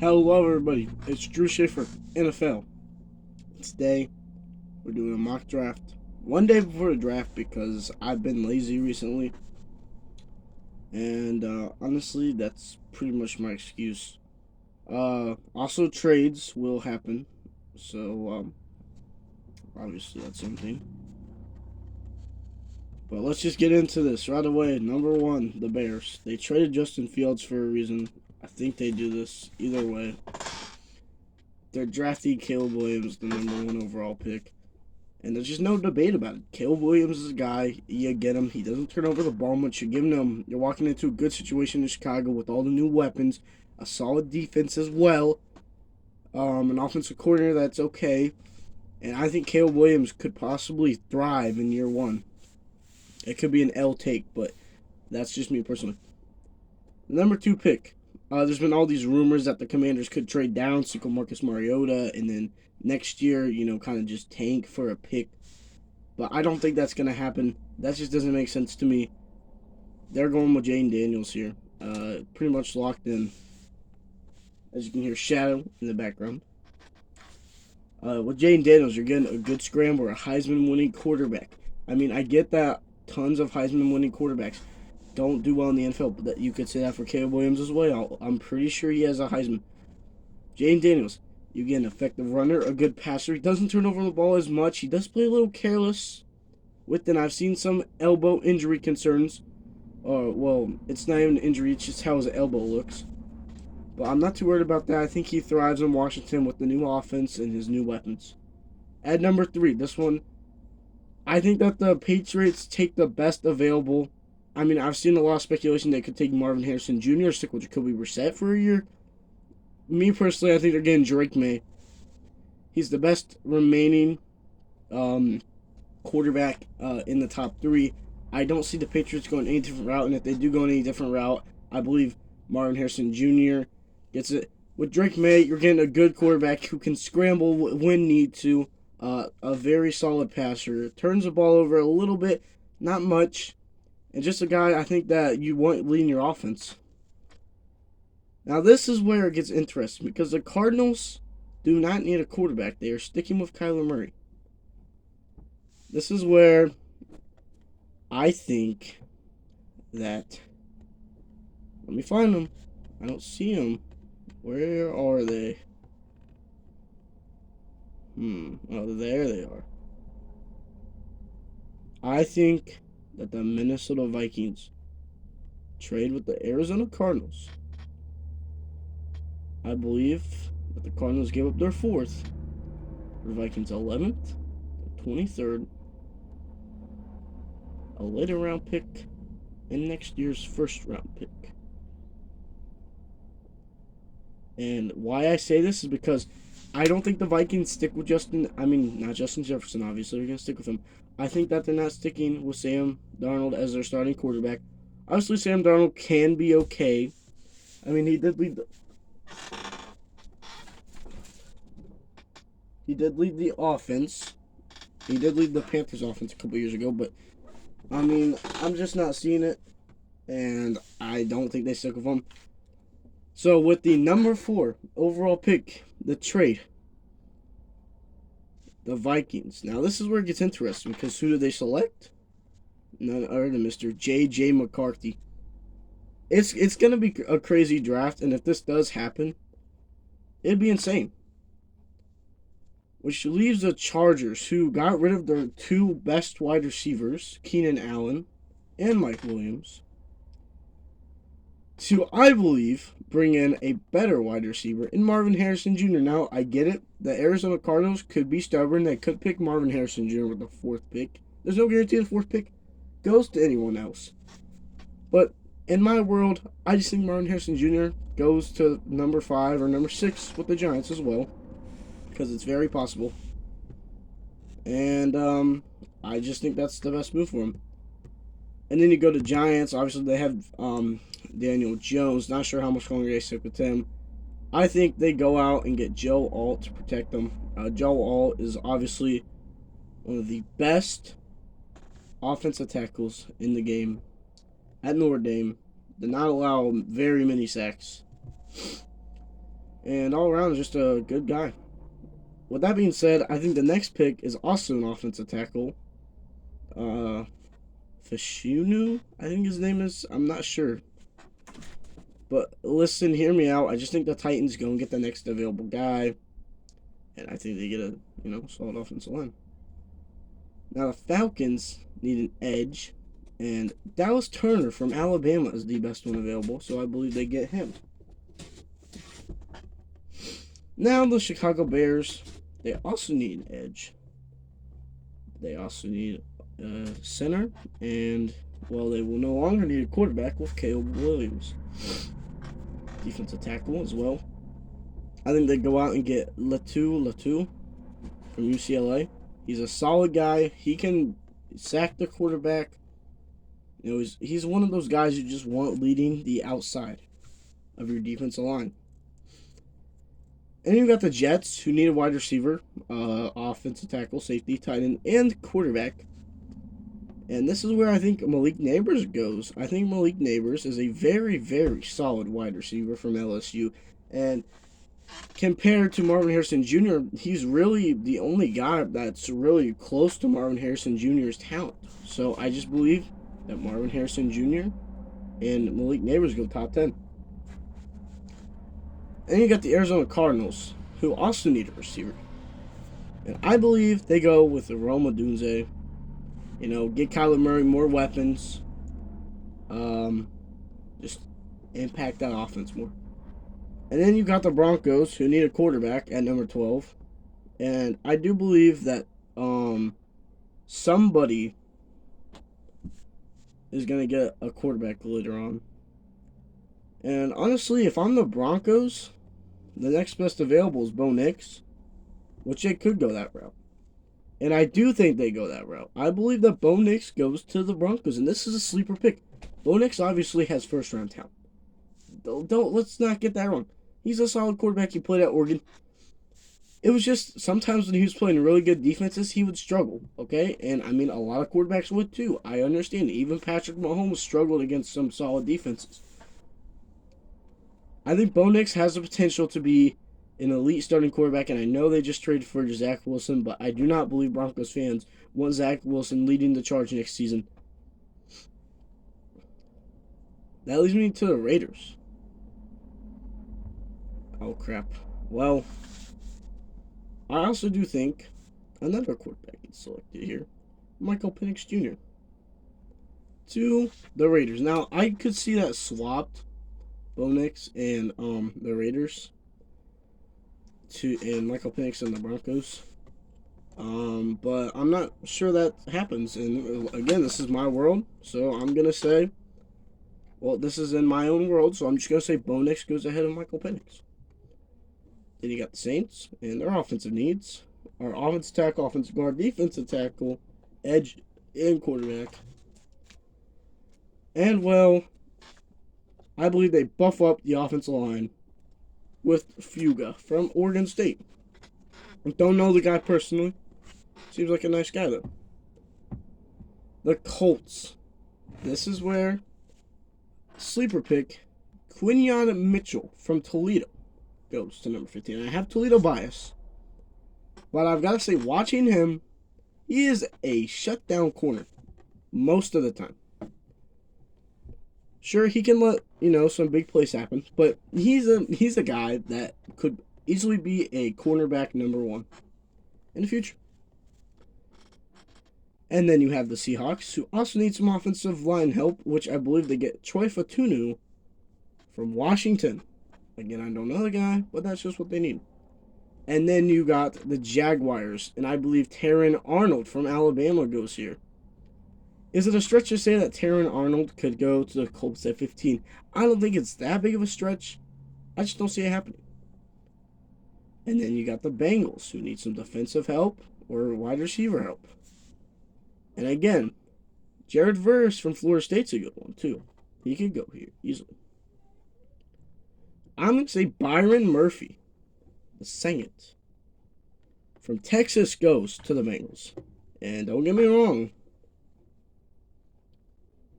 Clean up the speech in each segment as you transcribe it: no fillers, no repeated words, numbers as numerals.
Hello, everybody. It's Drew Schaefer, NFL. Today, we're doing a mock draft. One day before the draft because I've been lazy recently. And honestly, that's pretty much my excuse. Also, trades will happen. So, obviously, that's something. But let's just get into this right away. Number one, the Bears. They traded Justin Fields for a reason. I think they do this either way. They're drafting Caleb Williams, the number one overall pick. And there's just no debate about it. Caleb Williams is a guy. You get him. He doesn't turn over the ball much. You're giving him. You're walking into a good situation in Chicago with all the new weapons, a solid defense as well, an offensive coordinator that's okay, and I think Caleb Williams could possibly thrive in year one. It could be an L take, but that's just me personally. Number two pick. There's been all these rumors that the Commanders could trade down, stick with Marcus Mariota, and then next year, kind of just tank for a pick. But I don't think that's going to happen. That just doesn't make sense to me. They're going with Jayden Daniels here. Pretty much locked in. As you can hear, Shadow in the background. With Jayden Daniels, you're getting a good scrambler, a Heisman-winning quarterback. I mean, I get that tons of Heisman-winning quarterbacks don't do well in the NFL, but that you could say that for Caleb Williams as well. I'm pretty sure he has a Heisman. Jayden Daniels, you get an effective runner, a good passer. He doesn't turn over the ball as much. He does play a little careless with it. I've seen some elbow injury concerns. Well, it's not even an injury. It's just how his elbow looks. But I'm not too worried about that. I think he thrives in Washington with the new offense and his new weapons. At number three, this one, I think that the Patriots take the best available. I mean, I've seen a lot of speculation they could take Marvin Harrison Jr., stick with Jacoby Brissett for a year. Me personally, I think they're getting Drake May. He's the best remaining quarterback in the top three. I don't see the Patriots going any different route, and if they do go any different route, I believe Marvin Harrison Jr. gets it. With Drake May, you're getting a good quarterback who can scramble when need to. A very solid passer. Turns the ball over a little bit, not much. And just a guy I think that you want leading your offense. Now this is where it gets interesting because the Cardinals do not need a quarterback. They are sticking with Kyler Murray. This is where I think that... Let me find them. I don't see them. Where are they? Oh, there they are. I think that the Minnesota Vikings trade with the Arizona Cardinals. I believe that the Cardinals gave up their fourth. The Vikings 11th, 23rd, a later round pick, and next year's first round pick. And why I say this is because I don't think the Vikings stick with not Justin Jefferson, obviously. They're going to stick with him. I think that they're not sticking with Sam Darnold as their starting quarterback. Obviously, Sam Darnold can be okay. I mean, he did lead the offense. He did lead the Panthers offense a couple years ago, but, I mean, I'm just not seeing it, and I don't think they stick with him. So, with the number 4 overall pick, the trade, the Vikings. Now, this is where it gets interesting because who do they select? None other than Mr. J.J. McCarthy. It's going to be a crazy draft, and if this does happen, it'd be insane. Which leaves the Chargers, who got rid of their 2 best wide receivers, Keenan Allen and Mike Williams, to, I believe, bring in a better wide receiver in Marvin Harrison Jr. Now, I get it. The Arizona Cardinals could be stubborn. They could pick Marvin Harrison Jr. with the 4th pick. There's no guarantee the 4th pick goes to anyone else. But in my world, I just think Marvin Harrison Jr. goes to number 5 or number 6 with the Giants as well, because it's very possible. And I just think that's the best move for him. And then you go to Giants. Obviously, they have Daniel Jones. Not sure how much longer they stick with him. I think they go out and get Joe Alt to protect them. Joe Alt is obviously one of the best offensive tackles in the game at Notre Dame. Did not allow very many sacks. And all around, just a good guy. With that being said, I think the next pick is also an offensive tackle. Uh, Fashunu, I think his name is. I'm not sure. But listen, hear me out. I just think the Titans go and get the next available guy. And I think they get a, solid offensive line. Now the Falcons need an edge. And Dallas Turner from Alabama is the best one available. So I believe they get him. Now the Chicago Bears, they also need an edge. They also need a center. And, well, they will no longer need a quarterback with Caleb Williams. Defensive tackle as well. I think they go out and get Latu from UCLA. He's a solid guy. He can sack the quarterback. He's one of those guys you just want leading the outside of your defensive line. And you got the Jets, who need a wide receiver, offensive tackle, safety, tight end, and quarterback. And this is where I think Malik Neighbors goes. I think Malik Neighbors is a very, very solid wide receiver from LSU. And compared to Marvin Harrison Jr., he's really the only guy that's really close to Marvin Harrison Jr.'s talent. So I just believe that Marvin Harrison Jr. and Malik Neighbors go top 10. And you got the Arizona Cardinals, who also need a receiver. And I believe they go with the Rome Odunze. Get Kyler Murray more weapons. Just impact that offense more. And then you got the Broncos, who need a quarterback at number 12. And I do believe that somebody is going to get a quarterback later on. And honestly, if I'm the Broncos, the next best available is Bo Nix, which they could go that route. And I do think they go that route. I believe that Bo Nix goes to the Broncos, and this is a sleeper pick. Bo Nix obviously has first-round talent. Let's not get that wrong. He's a solid quarterback. He played at Oregon. It was just sometimes when he was playing really good defenses, he would struggle, okay? And, I mean, a lot of quarterbacks would too. I understand. Even Patrick Mahomes struggled against some solid defenses. I think Bo Nix has the potential to be an elite starting quarterback, and I know they just traded for Zach Wilson, but I do not believe Broncos fans want Zach Wilson leading the charge next season. That leads me to the Raiders. Oh, crap. Well, I also do think another quarterback gets selected here. Michael Penix Jr. to the Raiders. Now, I could see that swapped, Bo Nix and the Raiders, and Michael Penix and the Broncos. But I'm not sure that happens. And again, this is my world, so I'm gonna say, well, this is in my own world, so I'm just gonna say Bo Nix goes ahead of Michael Penix. Then you got the Saints and their offensive needs: our offensive tackle, offensive guard, defensive tackle, edge, and quarterback. And well, I believe they buff up the offensive line with Fuga from Oregon State. I don't know the guy personally. Seems like a nice guy, though. The Colts. This is where sleeper pick Quinyon Mitchell from Toledo goes to number 15. I have Toledo bias, but I've got to say, watching him, he is a shutdown corner most of the time. Sure, he can let, some big plays happen, but he's a guy that could easily be a cornerback number 1 in the future. And then you have the Seahawks, who also need some offensive line help, which I believe they get Troy Fatunu from Washington. Again, I don't know the guy, but that's just what they need. And then you got the Jaguars, and I believe Terran Arnold from Alabama goes here. Is it a stretch to say that Terran Arnold could go to the Colts at 15? I don't think it's that big of a stretch. I just don't see it happening. And then you got the Bengals, who need some defensive help or wide receiver help. And again, Jared Verse from Florida State's a good one, too. He could go here easily. I'm going to say Byron Murphy, the Saint, from Texas goes to the Bengals. And don't get me wrong,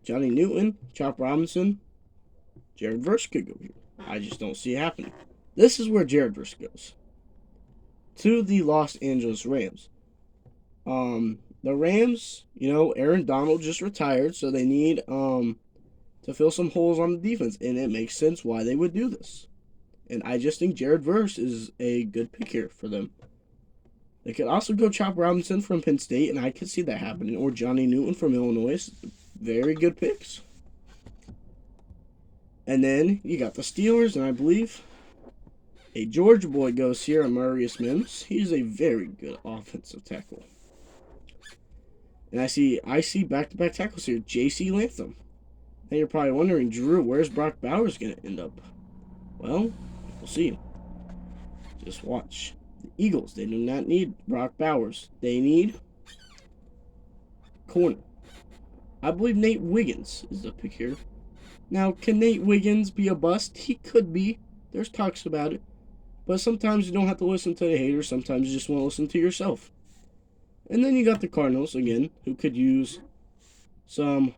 Johnny Newton, Chop Robinson, Jared Verse could go here. I just don't see it happening. This is where Jared Verse goes to the Los Angeles Rams. The Rams, Aaron Donald just retired, so they need to fill some holes on the defense, and it makes sense why they would do this. And I just think Jared Verse is a good pick here for them. They could also go Chop Robinson from Penn State, and I could see that happening, or Johnny Newton from Illinois. Very good picks. And then you got the Steelers, and I believe a Georgia boy goes here, Amarius Mims. He's a very good offensive tackle. And I see back-to-back tackles here. J.C. Latham. And you're probably wondering, Drew, where's Brock Bowers going to end up? Well, we'll see. Just watch. The Eagles, they do not need Brock Bowers. They need corner. I believe Nate Wiggins is the pick here. Now, can Nate Wiggins be a bust? He could be. There's talks about it. But sometimes you don't have to listen to the haters. Sometimes you just want to listen to yourself. And then you got the Cardinals, again, who could use some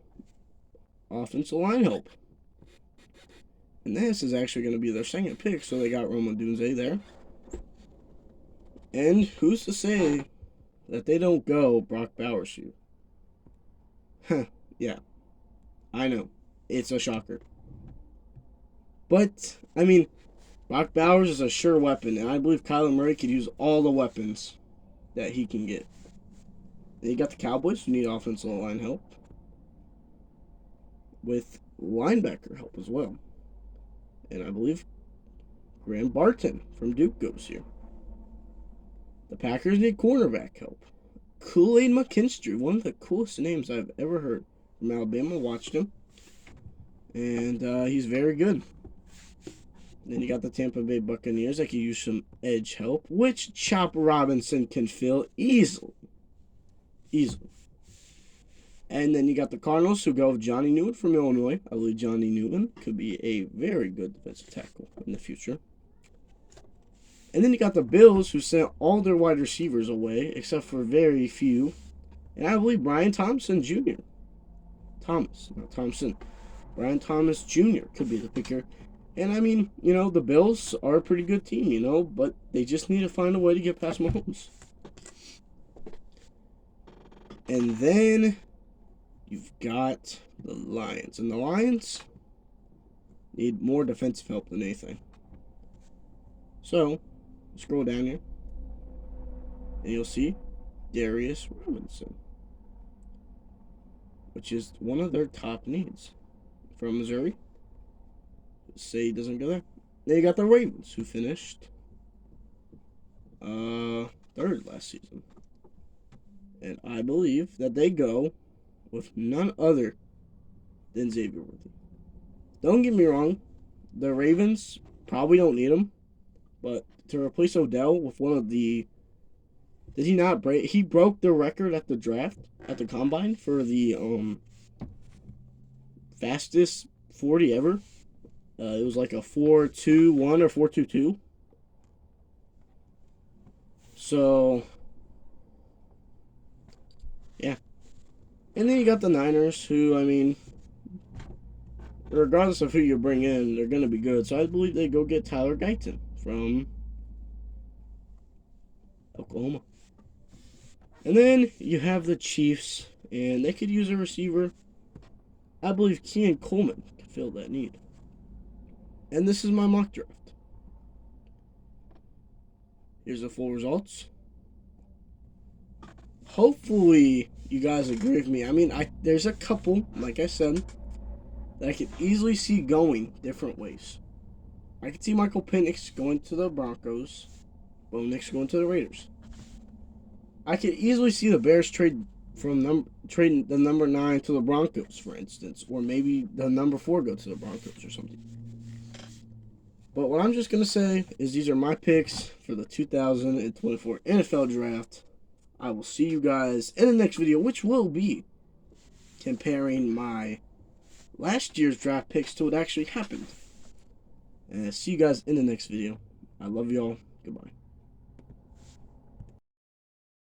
offensive line help. And this is actually going to be their second pick, so they got Rome Odunze there. And who's to say that they don't go Brock Bowers here? Huh, yeah. I know. It's a shocker. But, I mean, Brock Bowers is a sure weapon, and I believe Kyler Murray could use all the weapons that he can get. And you got the Cowboys, who need offensive line help, with linebacker help as well. And I believe Graham Barton from Duke goes here. The Packers need cornerback help. Kool-Aid McKinstry, one of the coolest names I've ever heard from Alabama. Watched him. And he's very good. Then you got the Tampa Bay Buccaneers that could use some edge help, which Chop Robinson can fill easily. And then you got the Cardinals, who go with Johnny Newton from Illinois. I believe Johnny Newton could be a very good defensive tackle in the future. And then you got the Bills, who sent all their wide receivers away, except for very few. And I believe Brian Thompson Jr. Thomas, not Thompson. Brian Thomas Jr. could be the picker. And I mean, the Bills are a pretty good team, but they just need to find a way to get past Mahomes. And then you've got the Lions. And the Lions need more defensive help than anything. So, scroll down here. And you'll see Darius Robinson, which is one of their top needs. From Missouri. Say he doesn't go there. Then you got the Ravens, who finished third last season. And I believe that they go with none other than Xavier Worthy. Don't get me wrong, the Ravens probably don't need him, but to replace Odell with one of the... Did he not break... He broke the record at the draft, at the combine, for the fastest 40 ever. It was like a 4.21 or 4.22. So, yeah. And then you got the Niners, who, I mean, regardless of who you bring in, they're going to be good. So I believe they go get Tyler Guyton from Oklahoma. And then you have the Chiefs, and they could use a receiver. I believe Keon Coleman can fill that need. And this is my mock draft. Here's the full results. Hopefully, you guys agree with me. I mean, there's a couple, like I said, that I could easily see going different ways. I could see Michael Penix going to the Broncos, Bo Nix going to the Raiders. I could easily see the Bears trading the number 9 to the Broncos, for instance, or maybe the number 4 go to the Broncos or something. But what I'm just going to say is these are my picks for the 2024 NFL Draft. I will see you guys in the next video, which will be comparing my last year's draft picks to what actually happened. And see you guys in the next video. I love y'all. Goodbye.